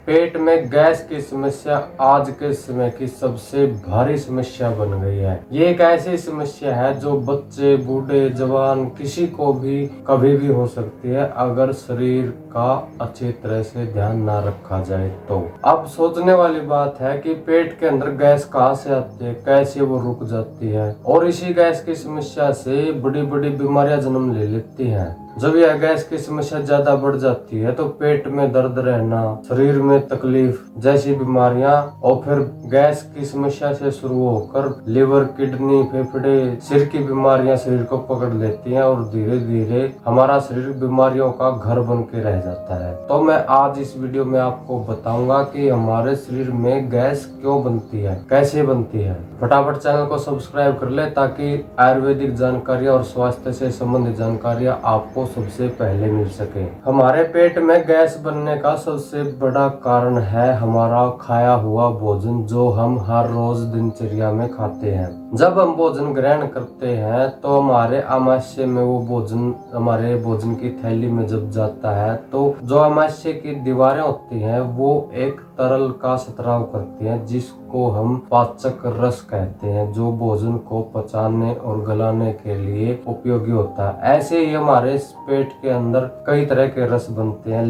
पेट में गैस की समस्या आज के समय की सबसे भारी समस्या बन गई है। ये एक ऐसी समस्या है जो बच्चे, बूढ़े, जवान किसी को भी कभी भी हो सकती है अगर शरीर का अच्छी तरह से ध्यान ना रखा जाए तो। अब सोचने वाली बात है कि पेट के अंदर गैस कहाँ से आती है, कैसे वो रुक जाती है और इसी गैस की समस्या से बड़ी बड़ी बीमारियां जन्म ले लेती हैं। जब यह गैस की समस्या ज्यादा बढ़ जाती है तो पेट में दर्द रहना, शरीर में तकलीफ जैसी बीमारियां और फिर गैस की समस्या से शुरू होकर लिवर, किडनी, फेफड़े, सिर की बीमारियां शरीर को पकड़ लेती हैं और धीरे धीरे हमारा शरीर बीमारियों का घर बन के रह जाता है। तो मैं आज इस वीडियो में आपको बताऊंगा कि हमारे शरीर में गैस क्यों बनती है, कैसे बनती है। फटाफट चैनल को सब्सक्राइब कर ले ताकि आयुर्वेदिक जानकारियाँ और स्वास्थ्य से संबंधित जानकारियाँ आपको सबसे पहले मिल सके। हमारे पेट में गैस बनने का सबसे बड़ा कारण है हमारा खाया हुआ भोजन जो हम हर रोज दिनचर्या में खाते हैं। जब हम भोजन ग्रहण करते हैं तो हमारे आमाशय में वो भोजन हमारे भोजन की थैली में जब जाता है तो जो आमाशय की दीवारें होती हैं वो एक तरल का स्त्राव करती हैं जिसको हम पाचक रस कहते हैं, जो भोजन को पचाने और गलाने के लिए उपयोगी होता है। ऐसे ही हमारे पेट के अंदर कई तरह के रस बनते हैं।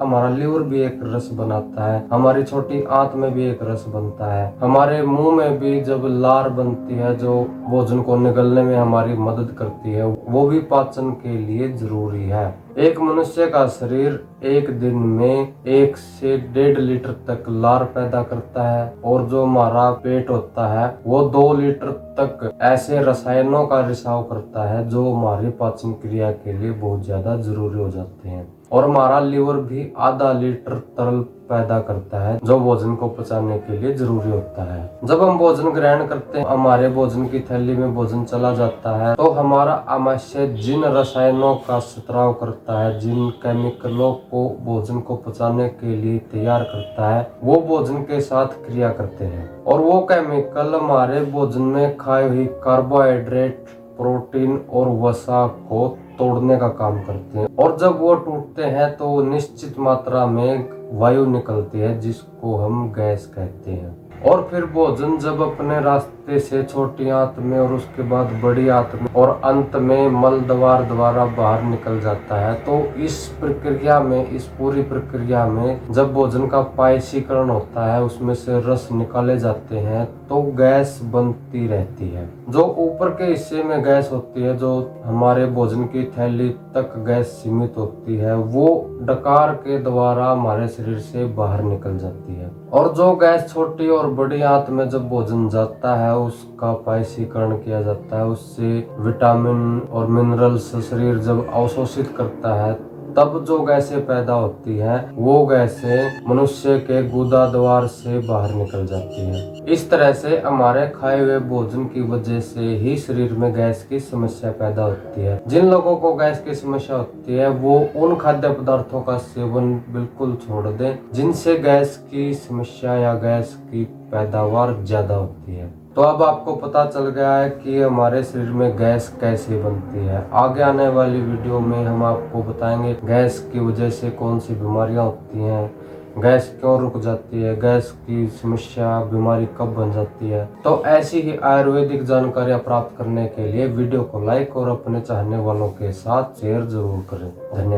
हमारा लिवर भी एक रस बनाता है, हमारी छोटी आंत में भी एक रस बनता है, हमारे मुंह में भी जब लार बनती है जो भोजन को निगलने में हमारी मदद करती है, वो भी पाचन के लिए जरूरी है। एक मनुष्य का शरीर एक दिन में 1 से 1.5 लीटर तक लार पैदा करता है और जो हमारा पेट होता है वो 2 लीटर तक ऐसे रसायनों का रिसाव करता है जो हमारी पाचन क्रिया के लिए बहुत ज्यादा जरूरी हो जाते हैं। और हमारा लीवर भी आधा लीटर तरल पैदा करता है जो भोजन को पचाने के लिए जरूरी होता है। जब हम भोजन ग्रहण करते हैं हमारे भोजन की थैली में भोजन चला जाता है तो हमारा आमाशय जिन रसायनों का स्त्राव करता है, जिन केमिकलों को भोजन को पचाने के लिए तैयार करता है, वो भोजन के साथ क्रिया करते हैं और वो केमिकल हमारे भोजन में खाई हुई कार्बोहाइड्रेट, प्रोटीन और वसा को तोड़ने का काम करते हैं और जब वो टूटते हैं तो निश्चित मात्रा में वायु निकलती है जिसको हम गैस कहते हैं। और फिर भोजन जब अपने रास्ते से छोटी आंत में और उसके बाद बड़ी आंत में और अंत में मल द्वार द्वारा बाहर निकल जाता है तो इस पूरी प्रक्रिया में जब भोजन का पायसीकरण होता है उसमें से रस निकाले जाते हैं तो गैस बनती रहती है। जो ऊपर के हिस्से में गैस होती है, जो हमारे भोजन की थैली तक गैस सीमित होती है, वो डकार के द्वारा हमारे शरीर से बाहर निकल जाती है और जो गैस छोटी और बड़ी आंत में जब भोजन जाता है उसका पायसीकरण किया जाता है। उससे विटामिन और मिनरल्स शरीर जब अवशोषित करता है तब जो गैसें पैदा होती हैं वो गैसें मनुष्य के गुदा द्वार से बाहर निकल जाती हैं। इस तरह से हमारे खाए हुए भोजन की वजह से ही शरीर में गैस की समस्या पैदा होती है। जिन लोगों को गैस की समस्या होती है वो उन खाद्य पदार्थों का सेवन बिल्कुल छोड़ दें जिनसे गैस की समस्या या गैस की पैदावार ज्यादा होती है। तो अब आपको पता चल गया है कि हमारे शरीर में गैस कैसे बनती है। आगे आने वाली वीडियो में हम आपको बताएंगे गैस की वजह से कौन सी बीमारियां होती हैं, गैस क्यों रुक जाती है, गैस की समस्या बीमारी कब बन जाती है। तो ऐसी ही आयुर्वेदिक जानकारियां प्राप्त करने के लिए वीडियो को लाइक और अपने चाहने वालों के साथ शेयर जरूर करें। धन्यवाद।